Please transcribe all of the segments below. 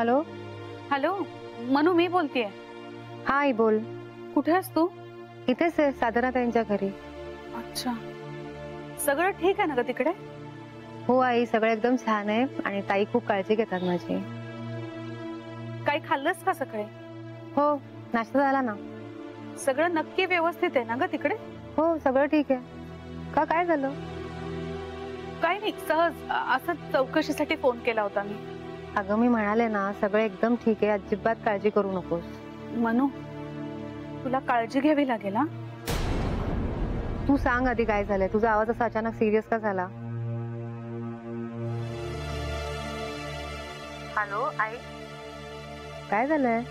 Hello hello Manu, मी बोलतेय. हा आई बोल. कुठे आहेस तू? इथेच आहे, साधना ताईंच्या घरी. अच्छा, सगळं ठीक आहे ना ग तिकडे? हो आई, सगळं एकदम छान आहे आणि ताई खूप काळजी घेतात माझी. काही खाल्लंस का सकाळी? हो, नाश्ता झाला ना. सगळं नक्की व्यवस्थित आहे ना ग तिकडे? हो, सगळं ठीक आहे. का, काय झालं? काही नाही, सहज असं चौकशीसाठी फोन केला होता मी. अगं मी म्हणाले ना, सगळं एकदम ठीक आहे, अजिबात काळजी करू नकोस. मनू, तुला काळजी घ्यावी लागेल हा. तू सांग आधी काय झालंय? तुझा आवाज असा अचानक सिरियस का झाला? हॅलो आई, काय झालंय?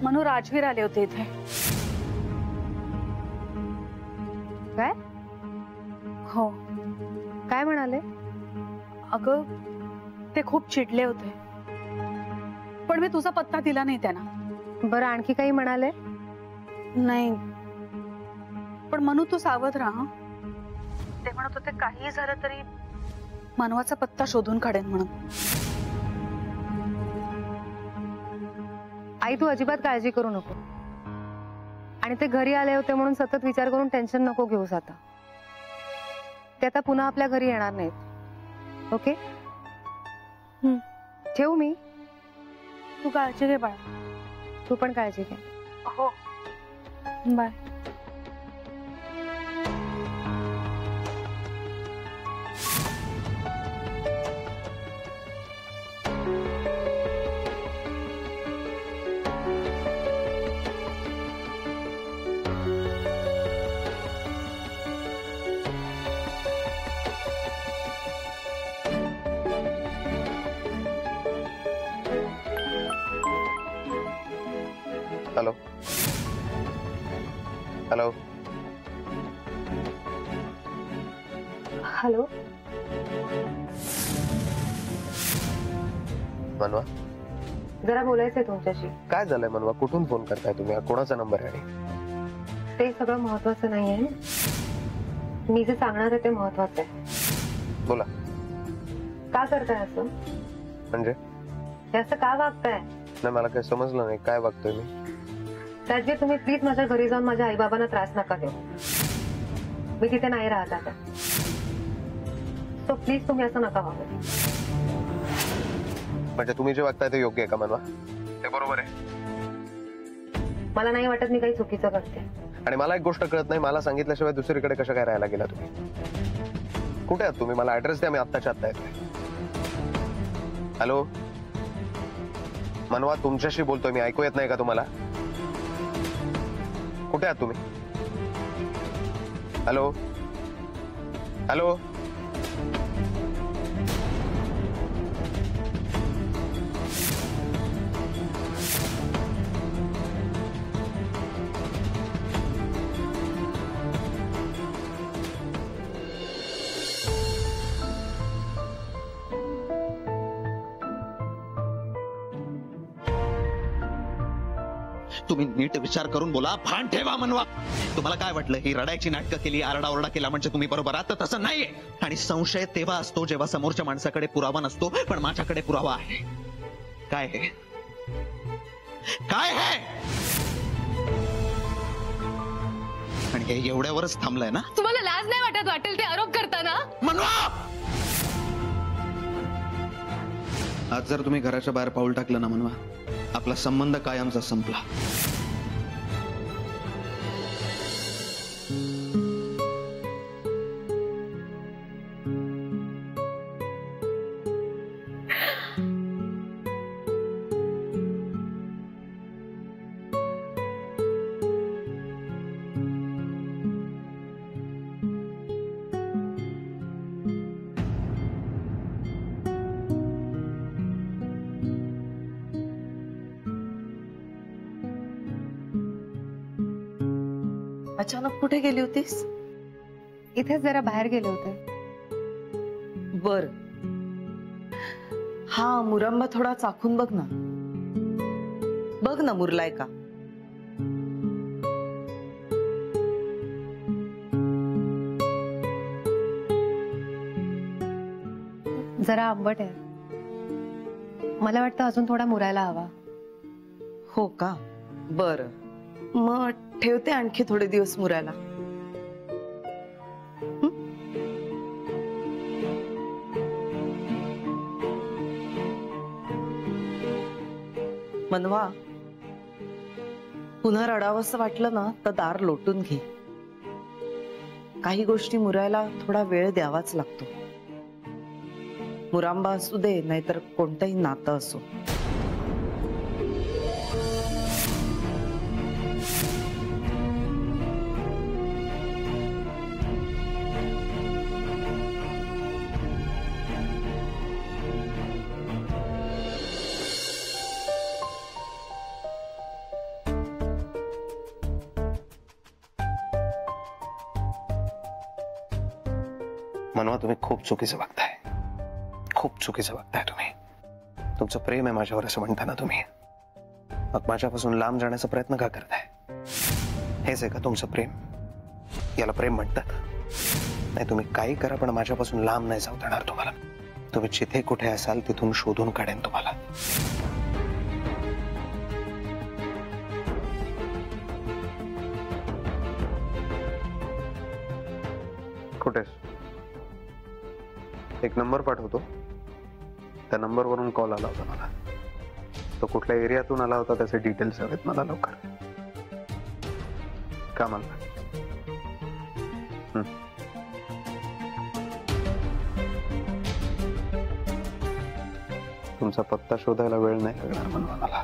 मनू, राजवीर आले होते इथे. काय? हो. काय म्हणाले? अगं ते खूप चिडले होते, पण मी तुझा पत्ता दिला नाही त्यांना. बरं, आणखी काही म्हणाले? नाही, पण मनू तू सावध राहा. ते म्हणत होते काही झालं तरी मनवाचा पत्ता शोधून काढेन म्हणून. आई तू अजिबात काळजी करू नको. आणि ते घरी आले होते म्हणून सतत विचार करून टेन्शन नको घेऊस आता. ते आता पुन्हा आपल्या घरी येणार नाहीत. ओके? ठेवू मी? तू काळजी घे बाळा. तू पण काळजी घे. हो, बाय. हेलो हेलो हॅलो मनवा, जरा बोलायचंय तुमच्याशी. काय झालंय मनवा? कुठून फोन करताय तुम्ही? कोणाचा नंबर आहे? ते सगळं महत्वाचं नाहीये. मी जे सांगणार आहे ते महत्वाचं आहे. बोला. का करताय असं? म्हणजे हे असं का वागताय? नाही, मला काही समजलं नाही. काय वागतोय मी? राजवीर, तुम्ही प्लीज माझ्या घरी जाऊन माझ्या आई बाबांना त्रास नका देऊ. मी तिथे नाही राहत आता. सो प्लीज तुम्ही असं नका वागू. म्हणजे तुम्ही जे वागताय ते योग्य आहे का मनवा? ते बरोबर आहे? मला नाही वाटत मी काही चुकीचं करते. आणि मला एक गोष्ट कळत नाही, मला सांगितल्याशिवाय दुसरीकडे कशा काय राहायला गेला तुम्ही? कुठे आहात तुम्ही? मला ऍड्रेस द्या, मी आत्ताच्या आत्ता येतोय. हॅलो मनवा, तुमच्याशी बोलतोय मी. ऐकू येत नाही का तुम्हाला? कुठे आहात तुम्ही? हॅलो हॅलो तुम्ही नीट विचार करून बोला. भान ठेवा मनवा. तुम्हाला काय वाटलं ही रडायची नाटकं केली, आरडाओरडा केला म्हणजे तुम्ही बरोबर आहात? तसं नाहीये. आणि संशय तेव्हा असतो जेव्हा समोरच्या माणसाकडे पुरावा नसतो, पण माझ्याकडे पुरावा आहे. काय आहे? काय आहे? आणि हे एवढ्यावरच थांबलंय ना? तुम्हाला लाज नाही वाटत? वाटेल ते आरोप करताना मनवा, आज जर तुम्ही घराच्या बाहेर पाऊल टाकलं ना मनवा, आपला संबंध कायमचा संपला. अचानक कुठे गेली होतीस? इथेच जरा बाहेर गेले होते. बर, हा मुरंबा थोडा चाखून बघ ना. बघ ना मुरलाय का. जरा आंबट आहे. मला वाटतं अजून थोडा मुरायला हवा. हो का? बर, मग ठेवते आणखी थोडे दिवस मुरायला. मनवा, पुन्हा रडावंसं वाटलं ना तर दार लोटून घे. काही गोष्टी मुरायला थोडा वेळ द्यावाच लागतो. मुरांबा असू दे नाहीतर कोणतंही नातं असो. मनवा, तुम्ही खूप चुकीचं बघताय. खूप चुकीचं बघताय तुम्ही. तुमचं प्रेम आहे माझ्यावर असं म्हणता ना तुम्ही, मग माझ्यापासून लांब जाण्याचा प्रयत्न का करताय? हेच आहे का तुमचं प्रेम? याला प्रेम म्हणतात? नाही, तुम्ही काही करा पण माझ्यापासून लांब नाही जाऊ देणार तुम्हाला. तुम्ही जिथे कुठे असाल तिथून शोधून काढेन तुम्हाला. कुठेस? एक नंबर पाठवतो, त्या नंबरवरून कॉल आला होता मला. तो कुठल्या एरियातून आला होता त्याचे डिटेल्स हवेत मला लवकर. का म्हणता? तुमचा पत्ता शोधायला वेळ नाही लागणार म्हणून मला.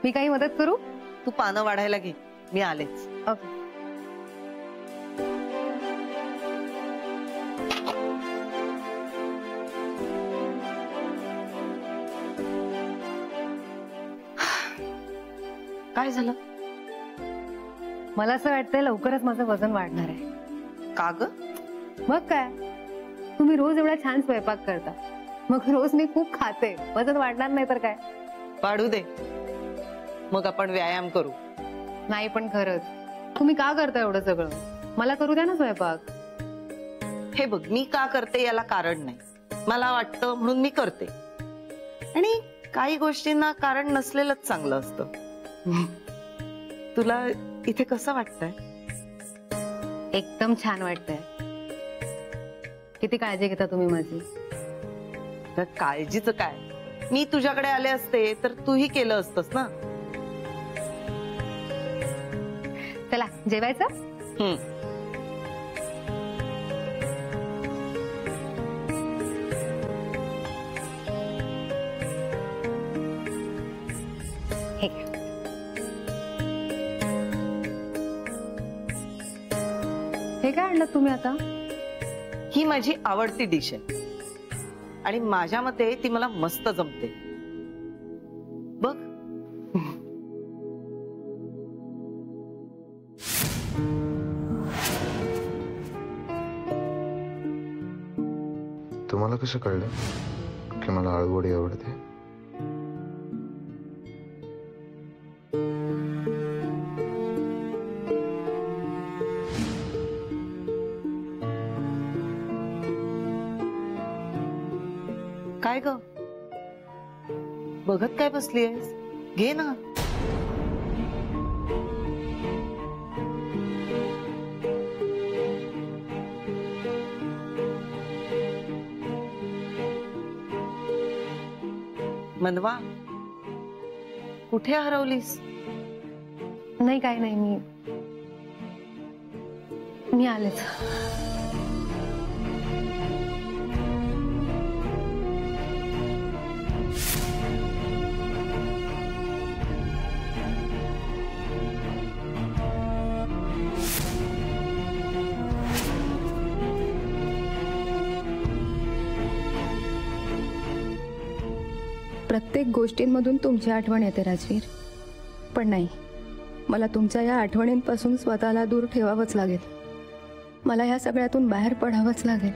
मी काही मदत करू? तू पानं वाढायला घे, मी आलेच. ओके. काय झालं? मला असं वाटतंय लवकरच माझं वजन वाढणार आहे. का ग? मग काय, तुम्ही रोज एवढा छान स्वयंपाक करता, मग रोज मी खूप खाते, वजन वाढणार नाही तर काय. वाढू दे, मग आपण व्यायाम करू. नाही पण खरंच तुम्ही का करता एवढं सगळं? मला करू द्या ना स्वयंपाक. हे बघ, मी का करते याला कारण नाही, मला वाटतं म्हणून मी करते. आणि काही गोष्टींना कारण नसलेलंच चांगलं असतं. तुला इथे कसं वाटतंय? एकदम छान वाटतंय. किती काळजी घेता तुम्ही माझी. तर काळजीचं काय, मी तुझ्याकडे आले असते तर तूही केलं असतंस ना. चला जेवायचं. हे घ्या. हे काय आणलं तुम्ही आता? ही माझी आवडती डिश आहे आणि माझ्या मते ती मला मस्त जमते. बघ. तुम्हाला कसं कळलं की मला आळूवडी आवडते? काय ग, बघत काय बसली आहेस? घे ना. मनवा, कुठे हरवलीस? नाही काय नाही, मी आलेच. प्रत्येक गोष्टींमधून तुमची आठवण येते राजवीर, पण नाही, मला तुमच्या या आठवणींपासून स्वतःला दूर ठेवावंच लागेल. मला ह्या सगळ्यातून बाहेर पडावंच लागेल.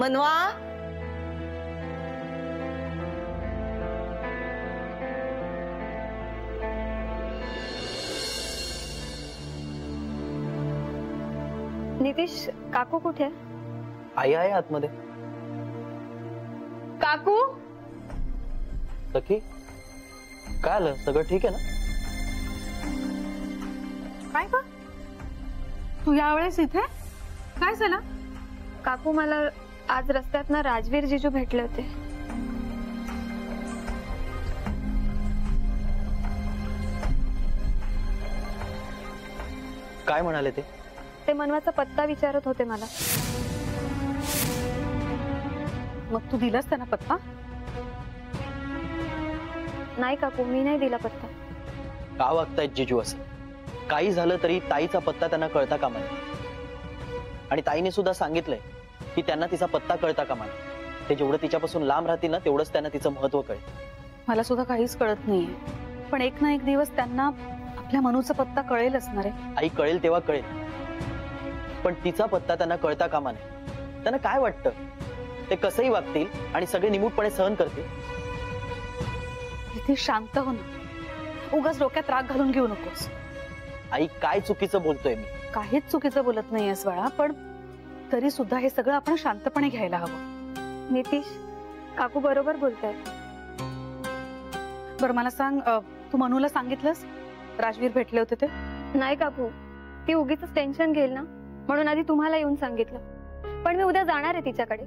मनवा, नितीश, काकू कुठे? आई आहे आतमध्ये. काकू सखी, काय आलं? सगळं ठीक आहे ना? काय ग तू यावेळेस इथे काय झालं? काकू, मला आज रस्त्यात ना राजवीर जीजू भेटले होते. काय म्हणाले ते? ते मनवाचा पत्ता विचारत होते मला. मग तू दिलास त्यांना पत्ता? नाही काकू, मी नाही दिला पत्ता. का वागतायत जिजू असं? काही झालं तरी ताईचा पत्ता त्यांना कळता कामा नये. आणि ताईने सुद्धा सांगितलंय की त्यांना तिचा पत्ता कळता कामा नये. ते जेवढं तिच्यापासून लांब राहतील ना तेवढंच त्यांना तिचं महत्व कळेल. मला सुद्धा काहीच कळत नाहीये, पण एक ना एक दिवस त्यांना आपल्या मनूचा पत्ता कळेलच ना रे. आई, कळेल तेव्हा कळेल, पण तिचा पत्ता त्यांना कळता कामा नये. त्यांना काय वाटतं? ते कसंही वागतील आणि सगळे निमूटपणे सहन करतील. इथे शांत हो ना, उगाच डोक्यात राग घालून घेऊ नकोस. आई, काय चुकीचं बोलतोय मी? काहीच चुकीचं बोलत नाहीयेस बाळा, पण तरी सुद्धा हे सगळं आपण शांतपणे घ्यायला हवं. नितीश, काकू बरोबर बोलतायत. बरं मला सांग, तू मनूला सांगितलंस राजवीर भेटले होते ते? नाही काकू, ती उगीच टेन्शन घेईल ना म्हणून आधी तुम्हाला येऊन सांगितलं. पण मी उद्या जाणार आहे तिच्याकडे,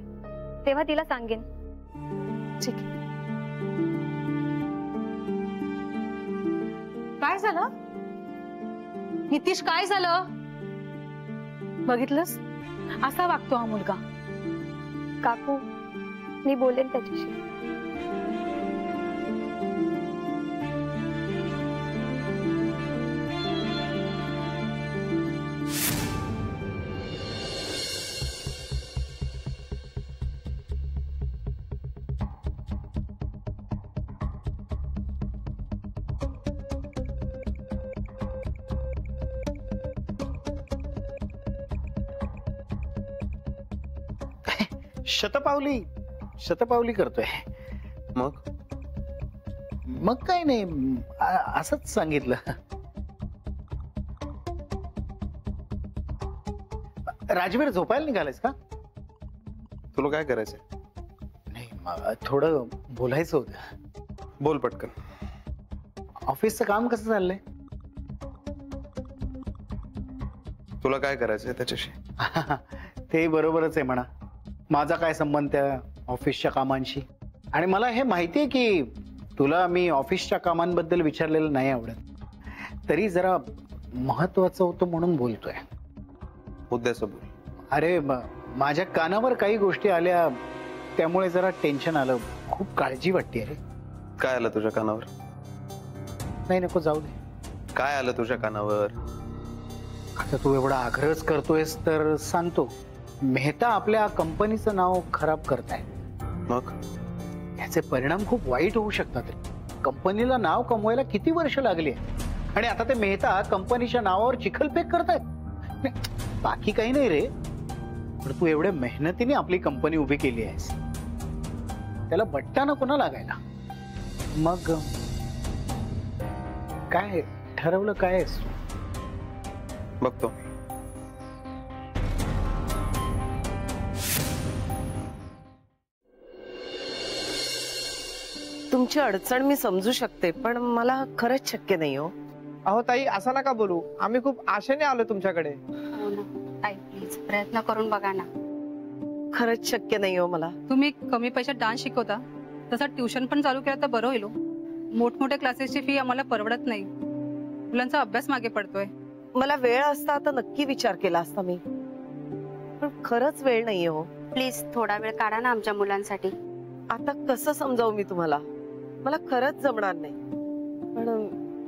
तेव्हा तिला सांगेन. ठीक आहे. काय झालं नितीश? काय झालं? बघितलंस, असा वागतो हा मुलगा. काकू, मी बोलेन त्याच्याशी. शतपावली करतोय. मग काय नाही, असंच सांगितलं. राजवीर, झोपायला निघालायस का? तुला काय करायचंय? नाही, थोडं बोलायचं होतं. बोल पटकन. ऑफिसचं काम कसं चाललंय? तुला काय करायचंय त्याच्याशी? ते बरोबरच आहे म्हणा. माझा काय संबंध त्या ऑफिसच्या कामांशी? आणि मला हे माहितीये की तुला मी ऑफिसच्या कामांबद्दल विचारलेलं नाही आवडत, तरी जरा महत्वाचं होतं म्हणून बोलतोय. मुद्द्याचं बोल. अरे, माझ्या कानावर काही गोष्टी आल्या, त्यामुळे जरा टेन्शन आलं. खूप काळजी वाटते. अरे, काय आलं तुझ्या कानावर? नाही, नको जाऊ दे. काय आलं तुझ्या कानावर? आता तू एवढा आग्रहच करतोयस तर सांगतो. मेहता आपल्या कंपनीचं नाव खराब करताय. मग याचे परिणाम खूप वाईट होऊ शकतात. कंपनीला नाव कमवायला किती वर्ष लागली आणि आता ते मेहता कंपनीच्या नावावर चिखलफेक करतायत. बाकी काही नाही रे, पण तू एवढ्या मेहनतीने आपली कंपनी उभी केली आहेस, त्याला बट्टा नको ना लागायला. मग काय ठरवलं? काय बघतो. तुमची अडचण मी समजू शकते, पण मला खरंच शक्य नाही हो. अहो ताई, असं नका बोलू. आम्ही खूप आशेने आलो तुमच्याकडे. ताई, प्लीज प्रयत्न करून बघा ना. खरंच शक्य नाही हो मला. तुम्ही कमी पैशात डान्स शिकवता, तसं ट्युशन पण चालू केलं तर बरं होईल. मोठमोठ्या क्लासेसची फी आम्हाला परवडत नाही. मुलांचा अभ्यास मागे पडतोय. मला वेळ असता तर नक्की विचार केला असता मी, पण खरंच वेळ नाहीये हो. प्लीज थोडा वेळ काढा ना आमच्या मुलांसाठी. आता कसं समजावू मी तुम्हाला? मला खरंच जमणार नाही, पण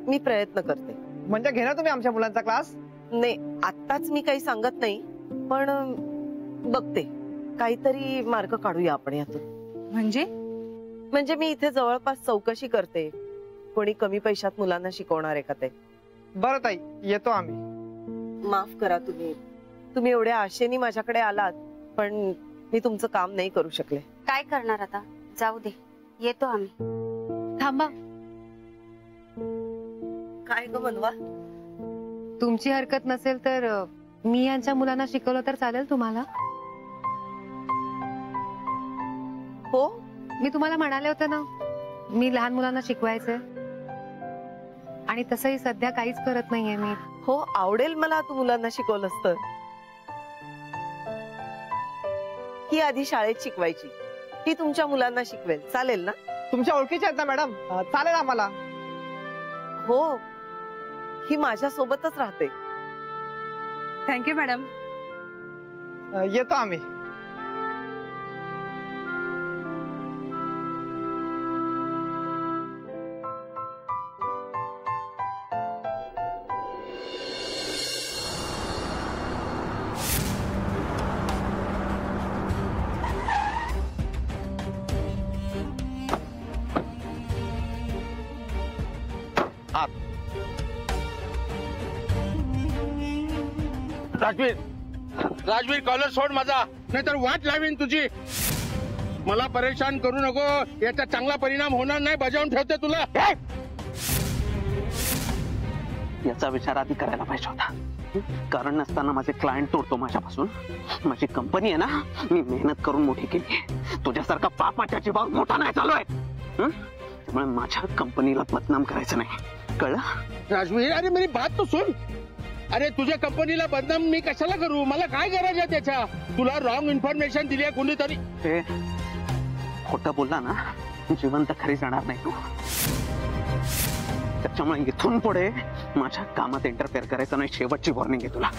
मी प्रयत्न करते. म्हणजे घेणार तुम्ही आमच्या मुलांचा क्लास? नाही, आत्ताच मी काही सांगत नाही, पण बघते. काहीतरी मार्ग काढूया आपण यातून. म्हणजे मी इथे जवळपास चौकशी करते, कोणी कमी पैशात मुलांना शिकवणार आहे का ते. बरं ताई, येतो आम्ही. माफ करा, तुम्ही एवढ्या आशेने माझ्याकडे आलात, पण मी तुमचं काम नाही करू शकले. काय करणार आता? जाऊ दे, येतो आम्ही. थांबा. काय ग मनवा? तुमची हरकत नसेल तर मी यांच्या मुलांना शिकवलं तर चालेल तुम्हाला? हो, मी तुम्हाला म्हणाले होते ना, मी लहान मुलांना शिकवायचे. आणि तसंही सध्या काहीच करत नाहीये मी. हो, आवडेल मला तू मुलांना शिकवलंस तर. ही आधी शाळेत शिकवायची, ती तुमच्या मुलांना शिकवेल, चालेल ना? तुमच्या ओळखीच्या आहेत ना मॅडम, चालेल आम्हाला. हो, ही माझ्या सोबतच राहते. Thank you madam. येतो आम्ही. राजवीर, राजवीर कॉलर सोड माझा, नाहीतर वाट लावीन तुझी. मला परेशान करू नको, याचा चांगला परिणाम होणार नाही. बजावून ठेवते तुला. याचा विचार आधी करायला पाहिजे होता. कारण नसताना माझे क्लायंट तोडतो माझ्यापासून. माझी कंपनी आहे ना, मी मेहनत करून मोठी केली. तुझ्यासारखा पापाच्या जीवावर मोठा नाही चालू आहे. त्यामुळे माझ्या कंपनीला बदनाम करायचं नाही, कळलं? राजवीर, अरे मेरी बात तो सुन. अरे तुझ्या कंपनीला बदनाम मी कशाला करू? मला काय गरज आहे त्याच्या? तुला रॉंग इन्फॉर्मेशन दिली आहे कोणीतरी. ते खोटं बोलला ना, जिवंत खरी जाणार नाही तू. त्याच्यामुळे इथून पुढे माझ्या कामात इंटरफेअर करायचं नाही. शेवटची वॉर्निंग आहे तुला.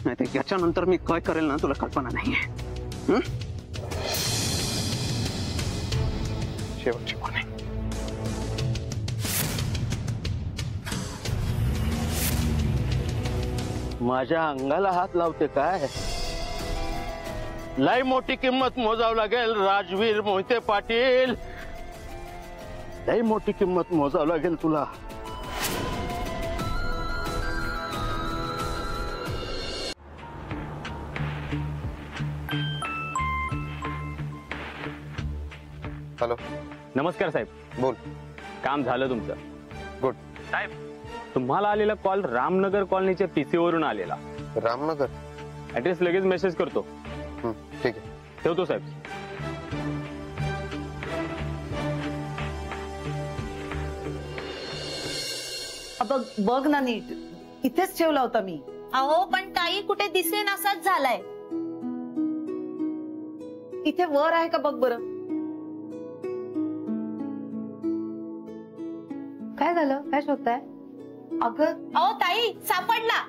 नाहीतर याच्यानंतर मी काय करेल ना, तुला कल्पना नाहीये. शेवटची वॉर्निंग. माझ्या अंगाला हात लावते काय? लय मोठी किंमत मोजावं लागेल राजवीर मोहिते पाटील. लय मोठी किंमत मोजावं लागेल तुला. हॅलो. नमस्कार साहेब. बोल. काम झालं तुमचं? गुड. साहेब, तुम्हाला आलेला कॉल रामनगर कॉलनीच्या पीसी वरून आलेला. रामनगर? ऍड्रेस लगेच मेसेज करतो. ठीक आहे, ठेवतो साहेब. बघ ना नीट, इथेच ठेवला होता मी. अहो पण ताई कुठे दिसेन असाच झालाय. इथे वर आहे का बघ बरं. काय झालं? काय शोधताय? अगं, अहो ताई सापडला.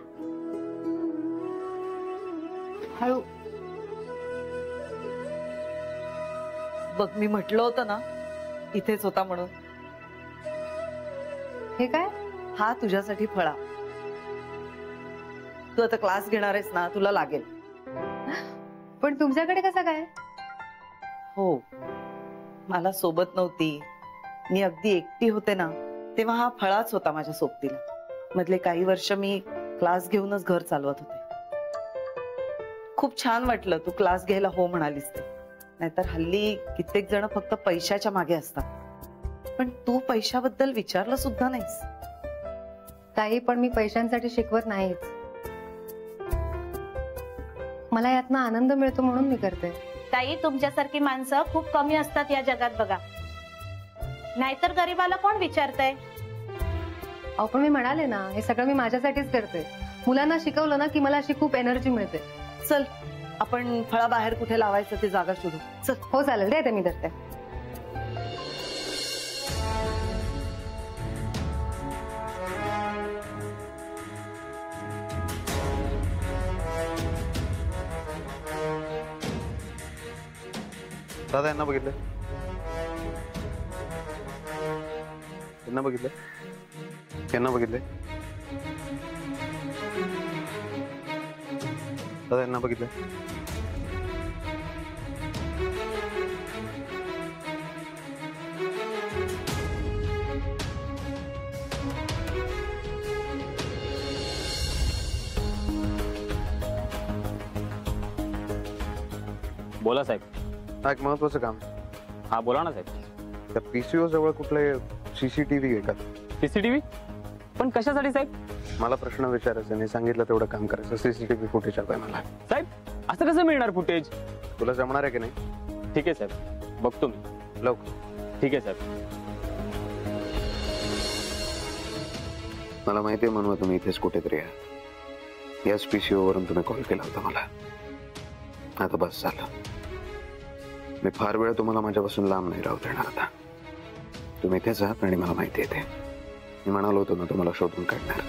हळू बघ, मी म्हटलं होतं ना इथेच होता म्हणून. हे काय? हा तुझ्यासाठी फळा. तू आता क्लास घेणार आहेस ना, तुला लागेल. पण तुमच्याकडे कसा काय? हो, मला सोबत नव्हती, मी अगदी एकटी होते ना, तेव्हा हा फळाच होता माझ्या सोबतीला. मधले काही वर्ष मी क्लास घेऊनच घर चालवत होते. खूप छान वाटलं तू क्लास घ्यायला हो म्हणालीस ते. नाहीतर हल्ली कित्येक जण फक्त पैशाच्या मागे असतात, पण तू पैशाबद्दल विचारलं सुद्धा नाहीस. ताई, पण मी पैशांसाठी शिकवत नाहीच. मला यातनं आनंद मिळतो म्हणून मी करते. ताई, तुमच्यासारखी माणसं खूप कमी असतात या जगात बघा. नाहीतर गरीबाला कोण विचारतंय? अहो पण मी म्हणाले ना, हे सगळं मी माझ्यासाठीच करते. मुलांना शिकवलं ना की मला अशी खूप एनर्जी मिळते. चल आपण फळा बाहेर कुठे लावायचं ते जागा शोधू. चल. हो चालेल, देते मी धरते. दादा यांना बघितलं? यांना बघितलं? यांना बघितलं? दादा यांना बघितलं? बोला साहेब. एक महत्वाचं काम. हा बोला ना साहेब. त्या पीसीओ जवळ कुठले सीसीटीव्ही आहे का? सीसीटीव्ही? पण कशासाठी साहेब? मला प्रश्न विचारायचे नाही, सांगितलं तेवढं काम करायचं. सीसीटीव्ही फुटेज हवंय मला. साहेब असं कसं मिळणार फुटेज? तुला जमणार आहे की नाही? ठीक आहे साहेब, बघतो मी लवकर. ठीक आहे साहेब. मला माहिती आहे मनवा तुम्ही इथेच कुठेतरी आहे. याच PCO वरून तुम्ही कॉल केला होता मला. आता बस झालं. मी फार वेळ तुम्हाला माझ्यापासून लांब नाही राहू देणार. आता तुम्ही इथेच आहात आणि मला माहिती आहे ते. मी म्हणालो होतो ना तुम्हाला शोधून काढणार.